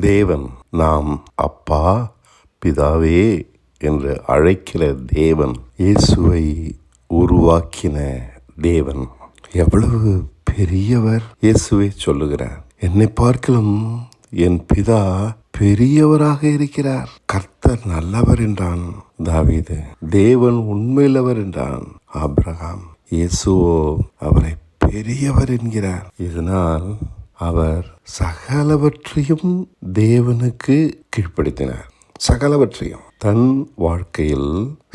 தேவன் நாம் அப்பா பிதாவே என்று அழைக்கிற தேவன், இயேசுவை உருவாக்கின தேவன் எவ்வளவு பெரியவர். இயேசுவை சொல்லுகிறார், என்னை பார்க்கிலும் என் பிதா பெரியவராக இருக்கிறார். கர்த்தர் நல்லவர் என்றான் தாவீது. தேவன் உண்மையுள்ளவர் என்றான் ஆபிரகாம். இயேசுவோ அவரை பெரியவர் என்கிறார். இதனால் அவர் சகலவற்றையும் தேவனுக்கு கீழ்ப்படுத்தினார். சகலவற்றையும், தன் வாழ்க்கையில்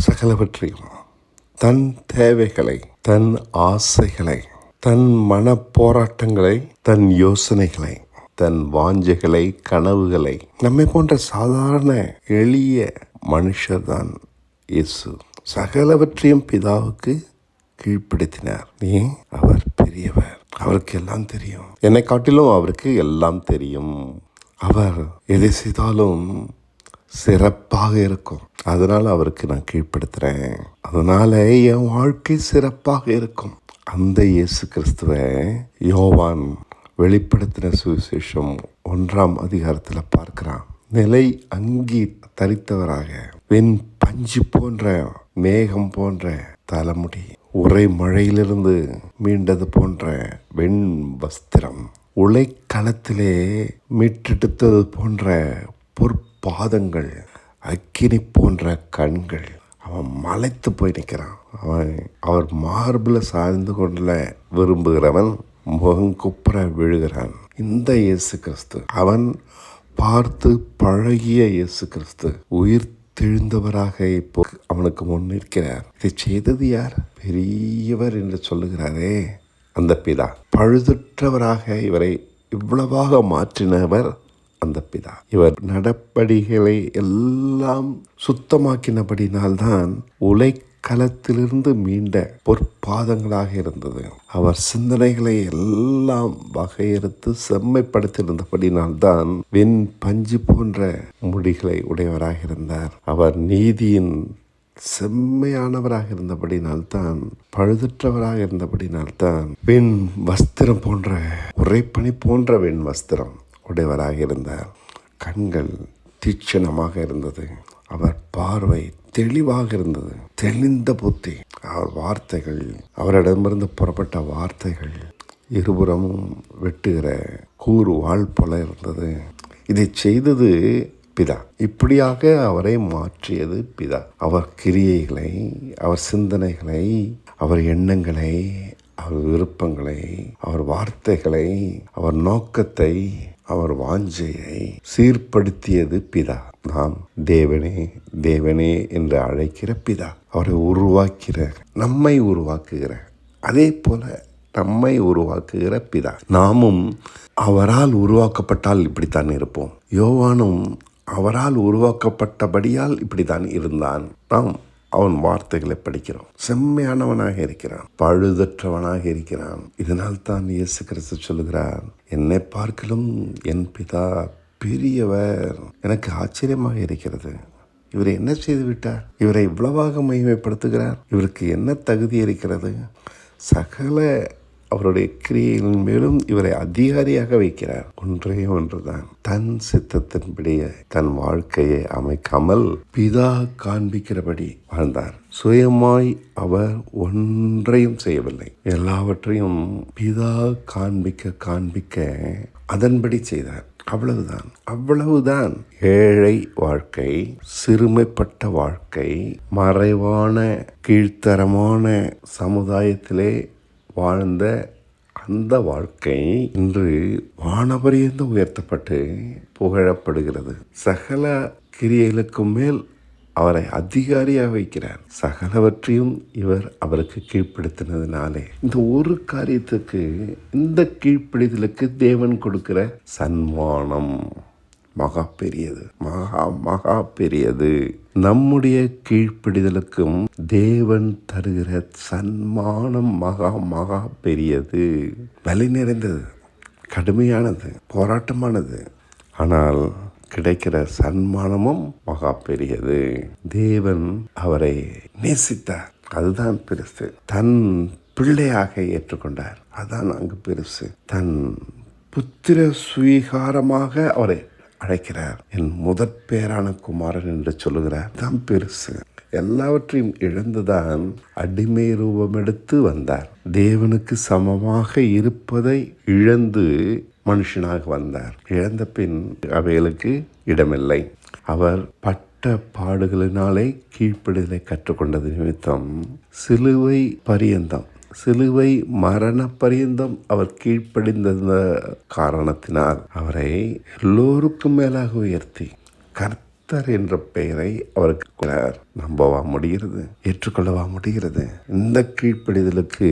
சகலவற்றையும், தன் தேவைகளை, தன் ஆசைகளை, தன் மன போராட்டங்களை, தன் யோசனைகளை, தன் வாஞ்சைகளை, கனவுகளை, நம்மை போன்ற சாதாரண எளிய மனுஷர்தான் இயேசு. சகலவற்றையும் பிதாவுக்கு கீழ்ப்படுத்தினார். ஏன்? அவர் பெரியவர், அவருக்கு எல்லாம் தெரியும். என்னை காட்டிலும் அவருக்கு எல்லாம் தெரியும். அவர் எதை செய்தாலும் சிறப்பாக இருக்கும். அதனால அவருக்கு நான் கீழ்ப்படுத்துறேன். அதனால என் வாழ்க்கை சிறப்பாக இருக்கும். அந்த இயேசு கிறிஸ்துவை யோவான் வெளிப்படுத்தின சுவிசேஷம் 1ஆம் அதிகாரத்தில் பார்க்கிறான். நிலை அங்கி தரித்தவராக, வெண் பஞ்சு போன்ற, மேகம் போன்ற தலைமுடி, உறை மழையிலிருந்து மீண்டது போன்ற வெண் வஸ்திரம், உலைக்களத்திலே மீட்டெடுத்தது போன்ற பொற்பாதங்கள், அக்கினி போன்ற கண்கள். அவன் மலைத்து போய் நிற்கிறான். அவர் மார்பில் சாய்ந்து கொள்ள விரும்புகிறவன் முகங்குப்புற விழுகிறான். இந்த இயேசு கிறிஸ்து, அவன் பார்த்து பழகிய இயேசு கிறிஸ்து உயிர் தெழுந்தவராக இப்போ அவனுக்கு முன் நிற்கிறார். இதை செய்தது யார்? பெரியவர் என்று சொல்லுகிறாரே அந்த பிதா. பழுதற்றவராக இவரை இவ்வளவாக மாற்றினவர் அந்த பிதா. இவர் நடப்படிகளை எல்லாம் சுத்தமாக்கினபடினால்தான் உலைக்களத்திலிருந்து மீண்ட பொற்பாதங்களாக இருந்தது. அவர் சிந்தனைகளை எல்லாம் வகையறுத்து செம்மைப்படுத்தியிருந்தபடினால்தான் வெண் பஞ்சு போன்ற முடிகளை உடையவராக இருந்தார். அவர் நீதியின் செம்மையானவராக இருந்தபடினால்தான், பழுதற்றவராக இருந்தபடினால்தான் வெண் வஸ்திரம் போன்ற, உறைப்பனி போன்ற வெண் வஸ்திரம் உடையவராக இருந்தார். கண்கள் தீட்சணமாக இருந்தது. அவர் பார்வை தெளிவாக இருந்தது. தெளிந்த புத்தி. அவர் வார்த்தைகள், அவரிடமிருந்து புறப்பட்ட வார்த்தைகள் இருபுறமும் வெட்டுகிற கூறு வாள் போல இருந்தது. இதை செய்தது பிதா. இப்படியாக அவரை மாற்றியது பிதா. அவர் கிரியைகளை, அவர் சிந்தனைகளை, அவர் எண்ணங்களை, அவர் விருப்பங்களை, அவர் வார்த்தைகளை, அவர் நோக்கத்தை, அவர் வாஞ்சையை சீர்படுத்தியது பிதா. நாம் தேவனே தேவனே என்று அழைக்கிற பிதா, அவரை உருவாக்கிற, நம்மை உருவாக்குகிற, அதே போல நம்மை உருவாக்குகிற பிதா. நாமும் அவரால் உருவாக்கப்பட்டால் இப்படித்தான் இருப்போம். யோவானும் அவரால் உருவாக்கப்பட்டபடியால் இப்படித்தான் இருந்தான். நாம் அவன் வார்த்தைகளை படிக்கிறோம். செம்மையானவனாக இருக்கிறான், பழுதற்றவனாக இருக்கிறான். இதனால் தான் இயேசு கிறிஸ்து சொல்லுகிறார், என்னை பார்க்கலும் என் பிதா பெரியவர். எனக்கு ஆச்சரியமாக இருக்கிறது. இவரை என்ன செய்து விட்டார்? இவரை இவ்வளவாக மகிமைப்படுத்துகிறார். இவருக்கு என்ன தகுதி இருக்கிறது? சகல அவருடைய கிரியைகளின் மேலும் இவரை அதிகாரியாக வைக்கிறார். ஒன்றே ஒன்றுதான், தன் சித்தத்தின்படி தன் வாழ்க்கையை அமைக்காமல் பிதா காண்பிக்கிறபடி வாழ்ந்தார். சுயமாய் அவர் ஒன்றையும் செய்யவில்லை. எல்லாவற்றையும் பிதா காண்பிக்க அதன்படி செய்தார். அவ்வளவுதான். ஏழை வாழ்க்கை, சிறுமைப்பட்ட வாழ்க்கை, மறைவான கீழ்த்தரமான சமுதாயத்திலே வாழ்ந்த அந்த வாழ்க்கை இன்று வானபரியந்து உயர்த்தப்பட்டு புகழப்படுகிறது. சகல கிரியைகளுக்கும் மேல் அவரை அதிகாரியாக வைக்கிறார். சகலவற்றையும் இவர் அவருக்கு கீழ்ப்படுத்தினதுனாலே இந்த ஒரு காரியத்துக்கு, இந்த கீழ்ப்படிதலுக்கு தேவன் கொடுக்கிற சன்மானம் மகா பெரியது. மகா பெரியது. நம்முடைய கீழ்ப்படிதலுக்கும் தேவன் தருகிற சன்மானம் மகா பெரியது. வலி நிறைந்தது, கடுமையானது, போராட்டமானது. ஆனால் கிடைக்கிற சன்மானமும் மகா பெரியது. தேவன் அவரை நேசித்தார். அதுதான் பெருசு. தன் பிள்ளையாக ஏற்றுக்கொண்டார். அதான் அங்கு பெருசு. தன் புத்திர சுவீகாரமாக அவரை அழைக்கிறார். என் முதற் பேரான குமாரன் என்று சொல்லுகிறார். தான் பெருசு. எல்லாவற்றையும் இழந்துதான் அடிமை ரூபம் எடுத்து வந்தார். தேவனுக்கு சமமாக இருப்பதை இழந்து மனுஷனாக வந்தார். இழந்த பின் அவைகளுக்கு இடமில்லை. அவர் பட்ட பாடுகளினாலே கீழ்ப்படிதலை கற்றுக்கொண்டது நிமித்தம் சிலுவை மரண பரியந்தம் அவர் கீழ்ப்படிந்த காரணத்தினால் அவரை எல்லோருக்கும் மேலாக உயர்த்தி கர்த்தர் என்ற பெயரை அவருக்கு நம்பவா முடிகிறது, ஏற்றுக்கொள்ளவா முடிகிறது? இந்த கீழ்ப்படிதலுக்கு,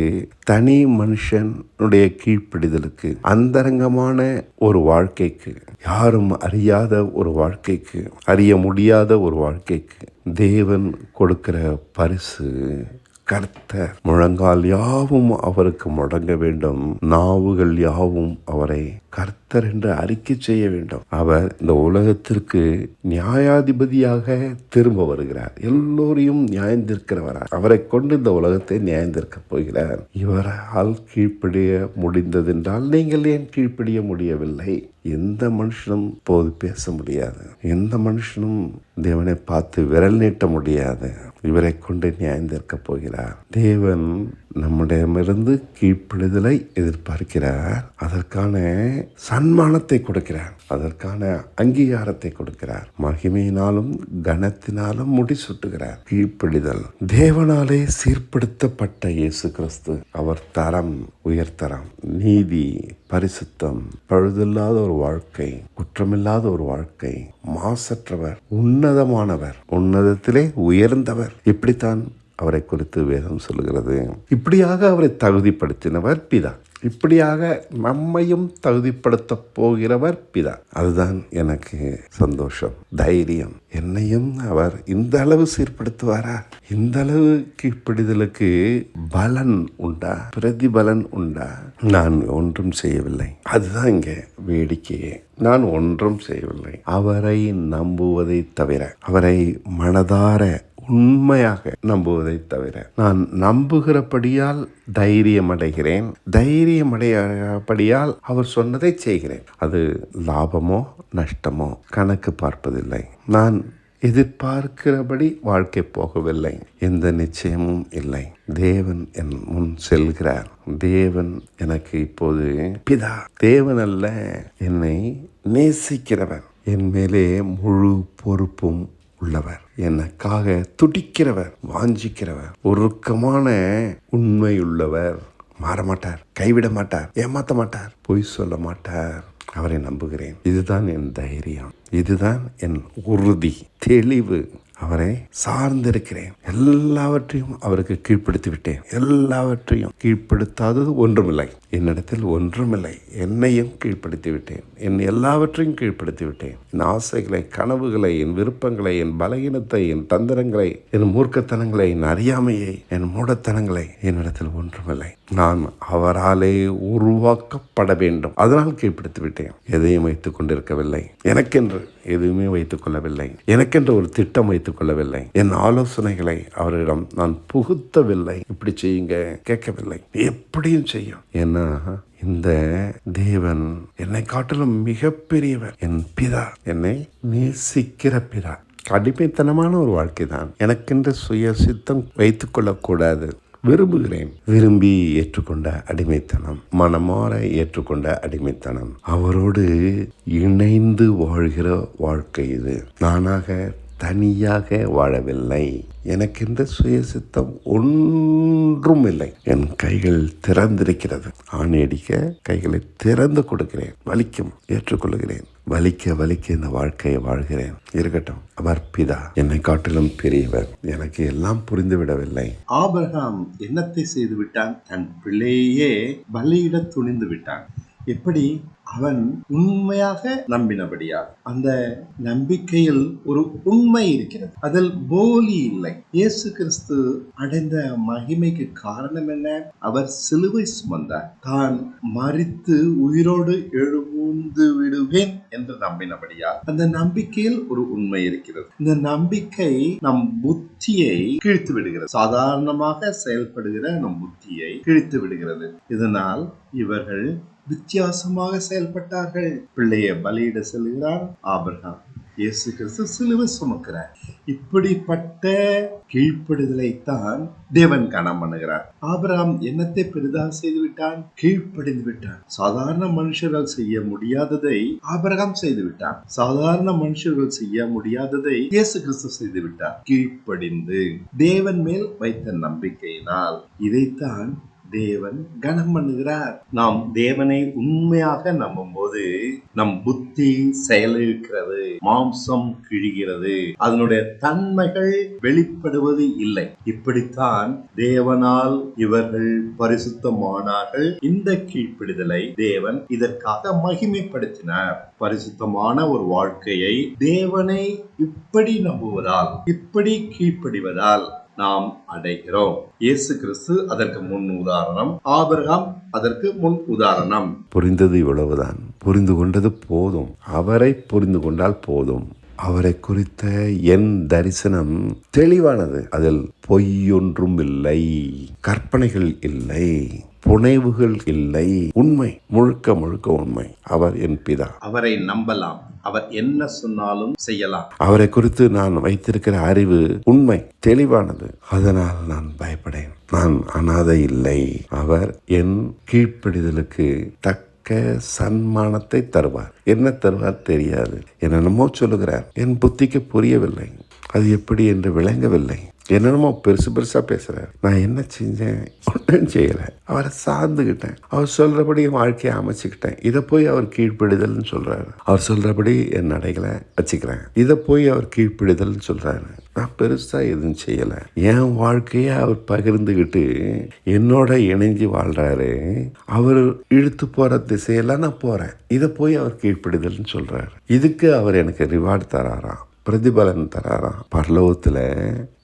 தனி மனுஷனுடைய கீழ்ப்படிதலுக்கு, அந்தரங்கமான ஒரு வாழ்க்கைக்கு, யாரும் அறியாத ஒரு வாழ்க்கைக்கு, அறிய முடியாத ஒரு வாழ்க்கைக்கு தேவன் கொடுக்கிற பரிசு கர்த்தர். முழங்கால் யாவும் அவருக்கு முடங்க வேண்டும், நாவுகள் யாவும் அவரை கர்த்தர் என்று அறிக்கை செய்ய வேண்டும். அவர் இந்த உலகத்திற்கு நியாயாதிபதியாக திரும்ப வருகிறார். எல்லோரையும் நியாயந்திருக்கிறவரார். அவரை கொண்டு இந்த உலகத்தை நியாயந்திருக்க போகிறார். இவரால் கீழ்ப்படிய முடிந்ததென்றால் நீங்கள் ஏன் கீழ்ப்படிய முடியவில்லை? எந்த மனுஷனும் போது பேச முடியாது. எந்த மனுஷனும் தேவனை பார்த்து விரல் நீட்ட முடியாது. இவரை கொண்டு நியாயந்திருக்க போகிறார். தேவன் நம்மிடமிருந்து கீழ்ப்படிதலை எதிர்பார்க்கிறார். அதற்கான சன்மானத்தை கொடுக்கிறார். அதற்கான அங்கீகாரத்தை கொடுக்கிறார். மகிமையினாலும் கனத்தினாலும் முடிசூட்டுகிறார். கீழ்ப்படிதல். தேவனாலே சீர்படுத்தப்பட்ட இயேசு கிறிஸ்து அவர் தரம், உயர்தரம், நீதி, பரிசுத்தம், பழுதில்லாத ஒரு வாழ்க்கை, குற்றமில்லாத ஒரு வாழ்க்கை, மாசற்றவர், உன்னதமானவர், உன்னதத்திலே உயர்ந்தவர். இப்படித்தான் அவரை குறித்து வேதம் சொல்லுகிறது. இப்படியாக அவரை தகுதிப்படுத்தினவர் பிதா. இப்படியாக நம்மையும் தகுதிப்படுத்த போகிறவர் பிதா. அதுதான் எனக்கு சந்தோஷம், தைரியம். என்னையும் அவர் இந்த அளவு சீர்படுத்துவாரா? இந்த அளவு கீழ்ப்படிதலுக்கு பலன் உண்டா? பிரதிபலன் உண்டா? நான் ஒன்றும் செய்யவில்லை. அதுதான் இங்க வேடிக்கையே. நான் ஒன்றும் செய்யவில்லை. அவரை நம்புவதை தவிர, அவரை மனதார உண்மையாக நம்புவதை தவிர, நான் நம்புகிறபடியால் தைரியம் அடைகிறேன். தைரியம் அடையபடியால் அவர் சொன்னதை செய்கிறேன். அது லாபமோ நஷ்டமோ கணக்கு பார்ப்பதில்லை. நான் எதிர்பார்க்கிறபடி வாழ்க்கை போகவில்லை. எந்த நிச்சயமும் இல்லை. தேவன் என் முன் செல்கிறார். தேவன் எனக்கு இப்போது பிதா. தேவன் அல்ல, என்னை நேசிக்கிறவர், என் மேலே முழு பொறுப்பும் உள்ளவர், எனக்காக துடிக்கிறவர், வாஞ்சிக்கிறவர், உருக்கமான உண்மையுள்ளவர். மாறமாட்டார், கைவிட மாட்டார், ஏமாற்ற மாட்டார், பொய் சொல்ல மாட்டார். அவரை நம்புகிறேன். இதுதான் என் தைரியம், இதுதான் என் உறுதி, தெளிவு. அவரை சார்ந்திருக்கிறேன். எல்லாவற்றையும் அவருக்கு கீழ்ப்படுத்தி விட்டேன். எல்லாவற்றையும் கீழ்ப்படுத்தாதது ஒன்றுமில்லை. என்னிடத்தில் ஒன்றுமில்லை. என்னையும் கீழ்ப்படுத்தி விட்டேன். என் எல்லாவற்றையும் கீழ்ப்படுத்தி விட்டேன். என் ஆசைகளை, கனவுகளை, என் விருப்பங்களை, என் பலகீனத்தை, என் தந்திரங்களை, என் மூர்க்கத்தனங்களை, என் அறியாமையை, என் மூடத்தனங்களை, என்னிடத்தில் ஒன்றுமில்லை. நான் அவராலே உருவாக்கப்பட வேண்டும். அதனால் கீழ்ப்படுத்தி விட்டேன். எதையும் வைத்துக் கொண்டிருக்கவில்லை. எனக்கென்று எதுவுமே வைத்துக் கொள்ளவில்லை. எனக்கென்று ஒரு திட்டம் வைத்துக் கொள்ளவில்லை. என் ஆலோசனைகளை அவரிடம் நான் புகுத்தவில்லை. இப்படி செய்யுங்க கேட்கவில்லை. எப்படியும் செய்யும். ஏன்னா இந்த தேவன் என்னை காட்டிலும் மிகப்பெரியவர். என் பிதா, என்னை நேசிக்கிற பிதா. அடிமைத்தனமான ஒரு வாழ்க்கை தான். எனக்கென்று சுய சித்தம் வைத்துக் கொள்ளக்கூடாது. விரும்புகிறேன். விரும்பி ஏற்றுக்கொண்ட அடிமைத்தனம், மனமாற ஏற்றுக்கொண்ட அடிமைத்தனம், அவரோடு இணைந்து வாழ்கிற வாழ்க்கை இது. நானாக தனியாக வாழவில்லை. எனக்கென்ற சுயசித்தம் ஒன்றும் இல்லை. என் கைகள் திறந்திருக்கிறது. ஆணையடிக்க கைகளை திறந்து கொடுக்கிறேன். வலிக்கும், ஏற்றுக்கொள்கிறேன். வலிக்க வலிக்க இந்த வாழ்க்கையை வாழ்கிறேன். இருக்கட்டும், அவர் பிதா, என்னை காட்டிலும் பெரியவர். எனக்கு எல்லாம் புரிந்துவிடவில்லை. ஆபிரகாம் என்னத்தை செய்து விட்டான்? தன் பிள்ளையே பலியிட துணிந்து விட்டான். எப்படி? அவன் உண்மையாக நம்பினபடியா. அந்த நம்பிக்கையில் ஒரு உண்மை இருக்கிறது, அதில் போலி இல்லை. இயேசு கிறிஸ்து அடைந்த மகிமைக்கு காரணம் என்ன? அவர் சிலுவை சுமந்தார். தான் மரித்து உயிரோடு எழுந்து விடுவேன் என்று நம்பினபடியா. அந்த நம்பிக்கையில் ஒரு உண்மை இருக்கிறது. இந்த நம்பிக்கை நம் புத்தியை கிழித்து விடுகிறது. சாதாரணமாக செயல்படுகிற நம் புத்தியை கிழித்து விடுகிறது. இதனால் இவர்கள் வித்தியாசமாக செயல்பட்டார்கள். பிள்ளையை பலியிட செல்கிறார் ஆபிரகாம். இயேசு கிறிஸ்து சிலுவை சுமக்கிறார். இப்படிப்பட்ட கீழ்ப்படிதலைத்தான் தேவன் கனம் பண்ணுகிறார். ஆபிரகாம் என்னத்தை பெரிதாக செய்து விட்டான்? கீழ்ப்படிந்து விட்டான். சாதாரண மனுஷர்கள் செய்ய முடியாததை ஆபிரகாம் செய்து விட்டான். சாதாரண மனுஷர்கள் செய்ய முடியாததை இயேசு கிறிஸ்து செய்து விட்டார். கீழ்ப்படிந்து தேவன் மேல் வைத்த நம்பிக்கையினால். இதைத்தான் தேவன் கனம் பண்ணுகிறார். நாம் தேவனை உண்மையாக நம்பும் போது நம் புத்தி செயலிழக்கிறது, மாம்சம் கிழிகிறது, அதனுடைய தன்மைகள் வெளிப்படுவது இல்லை. இப்படித்தான் தேவனால் இவர்கள் பரிசுத்தமானார்கள். இந்த கீழ்ப்படிதலை தேவன் இதற்காக மகிமைப்படுத்தினார். பரிசுத்தமான ஒரு வாழ்க்கையை தேவனை இப்படி நம்புவதால், இப்படி கீழ்ப்படிவதால் நாம் அடைகிறோம். இயேசு கிறிஸ்து அதற்கு முன் உதாரணம், ஆபிரகாம் அதற்கு முன் உதாரணம். புரிந்தது இவ்வளவுதான். புரிந்து கொண்டது போதும். அவரை புரிந்து கொண்டால் போதும். அவரை குறித்த என் தரிசனம் தெளிவானது. அதில் பொய்யொன்றும் இல்லை, கற்பனைகள் இல்லை, புனைவுகள் இல்லை. உண்மை, முழுக்க முழுக்க உண்மை. அவர் என் பிதா. அவரை நம்பலாம். அவர் என்ன சொன்னாலும் செய்யலாம். அவரை குறித்து நான் வைத்திருக்கிற அறிவு உண்மை, தெளிவானது. அதனால் நான் பயப்படேன். நான் அனாதை இல்லை. அவர் என் கீழ்ப்படிதலுக்கு தக்க சன்மானத்தை தருவார். என்ன தருவார் தெரியாது. என்னென்னமோ சொல்லுகிறார். என் புத்திக்கு புரியவில்லை. அது எப்படி என்று விளங்கவில்லை. என்னென்னமோ பெருசு பெருசா பேசுறாரு. நான் என்ன செஞ்சேன்? ஒன்றும் செய்யல. அவரை சார்ந்துகிட்டேன். அவர் சொல்றபடி வாழ்க்கையை அமைச்சுக்கிட்டேன். இதை போய் அவர் கீழ்ப்படிதல்னு சொல்றாரு. அவர் சொல்றபடி என் நடைகளை வச்சுக்கிறேன். இதை போய் அவர் கீழ்ப்படிதல்னு சொல்றாரு. நான் பெருசா எதுவும் செய்யல. என் வாழ்க்கையை அவர் பகிர்ந்துகிட்டு என்னோட இணைஞ்சு வாழ்றாரு. அவர் இழுத்து போற திசையெல்லாம் நான் போறேன். இதை போய் அவர் கீழ்ப்படிதல்னு சொல்றாரு. இதுக்கு அவர் எனக்கு ரிவார்டு தராராம், பிரதிபலன் தராராம். பரலோகத்துல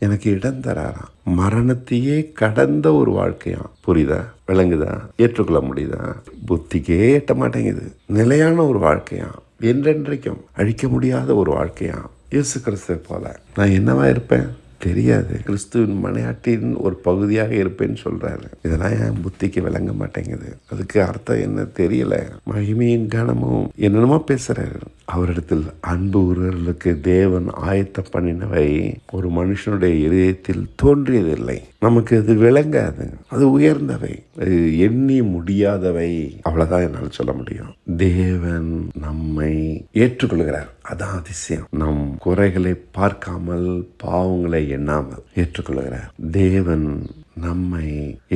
எனக்கு இடம் தராராம். மரணத்தையே கடந்த ஒரு வாழ்க்கையாம். புரியுதா? விளங்குதா? ஏற்றுக்கொள்ள முடியுதா? புத்திக்கே எட்ட மாட்டேங்குது. நிலையான ஒரு வாழ்க்கையாம். என்றென்றைக்கும் அழிக்க முடியாத ஒரு வாழ்க்கையாம். இயேசு கிறிஸ்துவை போல நான் என்னவா இருப்பேன் தெரியாது. கிறிஸ்துவின் மனையாட்டின் ஒரு பகுதியாக இருப்பேன்னு சொல்றாரு. இதெல்லாம் என் புத்திக்கு விளங்க மாட்டேங்குது. அதுக்கு அர்த்தம் என்ன தெரியல. மகிமையின் கனமும் என்னென்னமோ பேசுறாரு. அவரிடத்தில் அன்பு உறவுகளுக்கு தேவன் ஆயத்தம் பண்ணினவை ஒரு மனுஷனுடைய இதயத்தில் தோன்றியதில்லை. நமக்கு அது விளங்காது. அது உயர்ந்தவை, அது எண்ணி முடியாதவை. அவ்வளவுதான் என்னால் சொல்ல முடியும். தேவன் நம்மை ஏற்றுக்கொள்கிறார். அதான் அதிசயம். நம் குறைகளை பார்க்காமல், பாவங்களை எண்ணாமல் ஏற்றுக்கொள்கிறார். தேவன் நம்மை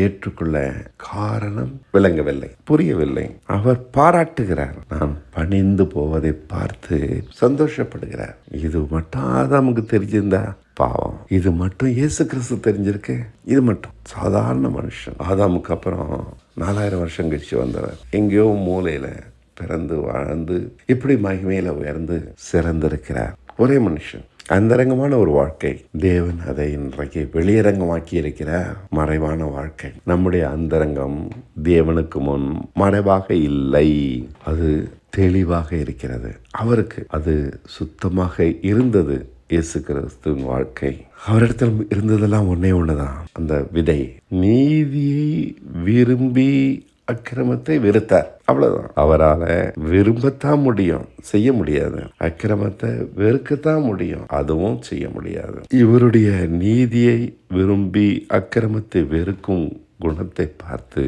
ஏற்றுக்கொள்ள காரணம் விளங்கவில்லை, புரியவில்லை. அவர் பாராட்டுகிறார். நான் பணிந்து போவதை பார்த்து சந்தோஷப்படுகிறார். இது மட்டும் ஆதாமுக்கு தெரிஞ்சிருந்தா பாவம். இது மட்டும் இயேசு கிறிஸ்து தெரிஞ்சிருக்கு. இது மட்டும் சாதாரண மனுஷன். ஆதாமுக்கு அப்புறம் 4000 வருஷம் கழிச்சு வந்தவர். எங்கேயோ மூலையில பிறந்து வாழ்ந்து இப்படி மகிமையில உயர்ந்து சிறந்திருக்கிறார். ஒரே மனுஷன். அந்தரங்கமான ஒரு வாழ்க்கை. தேவன் அதை இன்றைக்கு வெளியரங்கமாக்கி இருக்கிறார். மறைவான வாழ்க்கை. நம்முடைய அந்தரங்கம் தேவனுக்கு முன் மறைவாக இல்லை. அது தெளிவாக இருக்கிறது. அவருக்கு அது சுத்தமாக இருந்தது. இயேசு கிறிஸ்துவின் வாழ்க்கை. அவரிடத்தில் இருந்ததெல்லாம் ஒன்னே ஒண்ணுதான். அந்த விதை. நீதியை விரும்பி அக்கிரமத்தை வெறுத்தார். அவ்வளவுதான். அவரால் விரும்பத்தான் முடியும், செய்ய முடியாது. அக்கிரமத்தை வெறுக்கத்தான் முடியும், அதுவும் செய்ய முடியாது. இவருடைய நீதியை விரும்பி அக்கிரமத்தை வெறுக்கும் குணத்தை பார்த்து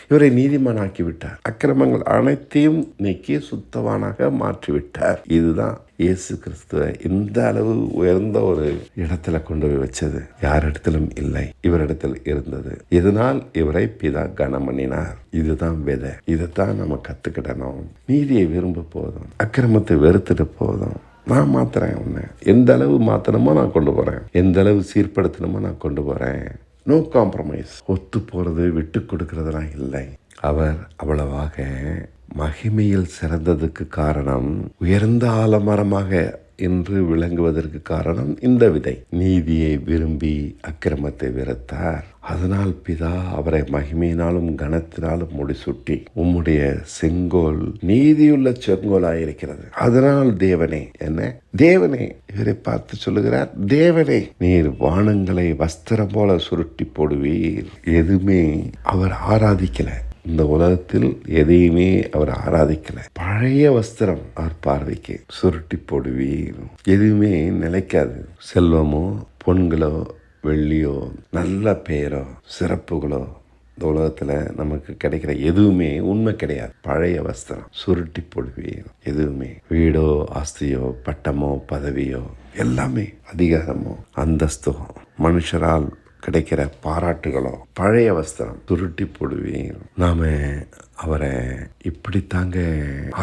இவரை நீதிமானாக்கி விட்டார். அக்கிரமங்கள் அனைத்தையும் நீக்கி சுத்தவானாக மாற்றிவிட்டார். இதுதான் இயேசு கிறிஸ்துவை இந்த அளவு உயர்ந்த ஒரு இடத்துல கொண்டு போய் வச்சது. யாரிடத்திலும் இல்லை, இவரிடத்தில் இருந்தது. இதனால் இவரை பிதா கனம் பண்ணினார். இதுதான் விதை. இதைத்தான் நம்ம கத்துக்கிடணும். நீதியை விரும்ப போதும், அக்கிரமத்தை வெறுத்துட்டு போதும். நான் மாத்துறேன். உன்னை எந்த அளவு மாத்தணுமோ நான் கொண்டு போறேன், எந்த அளவு சீர்படுத்தணுமோ நான் கொண்டு போறேன். No compromise. ஒத்து போறது, விட்டு கொடுக்கறதெல்லாம் இல்லை. அவர் அவ்வளவாக மகிமையில் சிறந்ததுக்கு காரணம், உயர்ந்த ஆலமரமாக என்று விளங்குவதற்கு காரணம் இந்த விதை. நீதியை விரும்பி அக்கிரமத்தை வெறுத்தார். அதனால் பிதா அவரை மகிமையினாலும் கனத்தினாலும் முடிசூட்டி, உம்முடைய செங்கோல் நீதியுள்ள செங்கோலாயிருக்கிறது. அதனால் தேவனே, என்ன தேவனே, இவரை பார்த்து சொல்லுகிறார், தேவனே, நீர் வானங்களை வஸ்திரம் போல சுருட்டி போடுவீர். எதுவுமே அவர் ஆராதிக்கல. இந்த உலகத்தில் எதையுமே அவர் ஆராதிக்கல. பழைய வஸ்திரம் அவர் பார்வைக்கு சுருட்டி போடுவீர். எதுவுமே நிலைக்காது. செல்வமோ பொன்களோ வெள்ளியோ நல்ல பெயரோ சிறப்புகளோ இந்த உலகத்துல நமக்கு கிடைக்கிற எதுவுமே உண்மை கிடையாது. பழைய வஸ்திரம் சுருட்டி போடுவீர். எதுவுமே வீடோ ஆஸ்தியோ பட்டமோ பதவியோ எல்லாமே அதிகாரமோ அந்தஸ்தோ மனுஷரால் கிடைக்கிற பாராட்டுகளோ பழைய வஸ்திரம் சுருட்டி போடுவீர். நாம அவரை இப்படித்தாங்க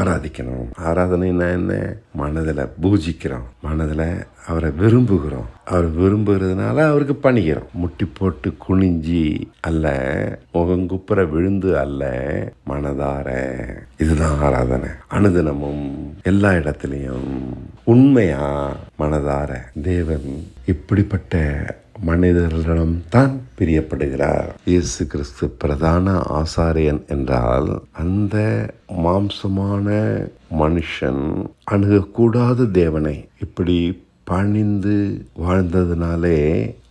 ஆராதிக்கணும். ஆராதனைன்னா என்ன? மனதில் பூஜிக்கிறோம், மனதில் அவரை விரும்புகிறோம். அவர் விரும்புகிறதுனால அவருக்கு பணிகிறோம். முட்டி போட்டு குனிஞ்சி அல்ல, முகங்குப்புற விழுந்து அல்ல, மனதார. இதுதான் ஆராதனை. அனுதினமும் எல்லா இடத்துலையும் உண்மையா மனதார தேவன் இப்படிப்பட்ட மனிதர்களிடம் தான் பிரியப்படுகிறார். இயேசு கிறிஸ்து பிரதான ஆசாரியன் என்றால் அந்த மாம்சமான மனுஷன் அணுகக்கூடாத தேவனை இப்படி பணிந்து வாழ்ந்ததுனாலே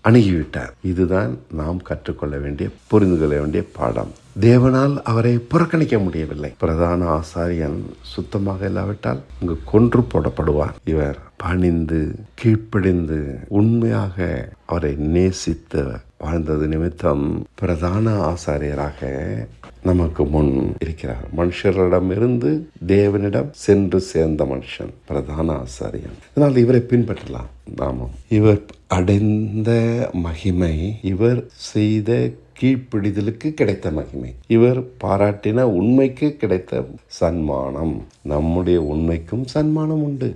அணுகிவிட்டார். இதுதான் நாம் கற்றுக்கொள்ள வேண்டிய புரிந்து கொள்ள வேண்டிய பாடம். தேவனால் அவரை புறக்கணிக்க முடியவில்லை. பிரதான ஆசாரியன் சுத்தமாக இல்லாவிட்டால் இங்கு கொன்று போடப்படுவார். இவர் பணிந்து கீழ்ப்படிந்து உண்மையாக அவரை நேசித்து வாழ்ந்தது நிமித்தம் பிரதான ஆசாரியராக நமக்கு முன் இருக்கிறார். மனுஷரிடமிருந்து தேவனிடம் சென்று சேர்ந்த மனுஷன் பிரதான ஆசாரியன். இதனால் இவரை பின்பற்றலாம். நாமும் இவர் அடைந்த மகிமை, இவர் செய்த கீழ்ப்பிடிதலுக்கு கிடைத்த மகிமை, இவர் பாராட்டின உண்மைக்கு கிடைத்த சன்மானம். நம்முடைய உண்மைக்கும் சன்மானம் உண்டு.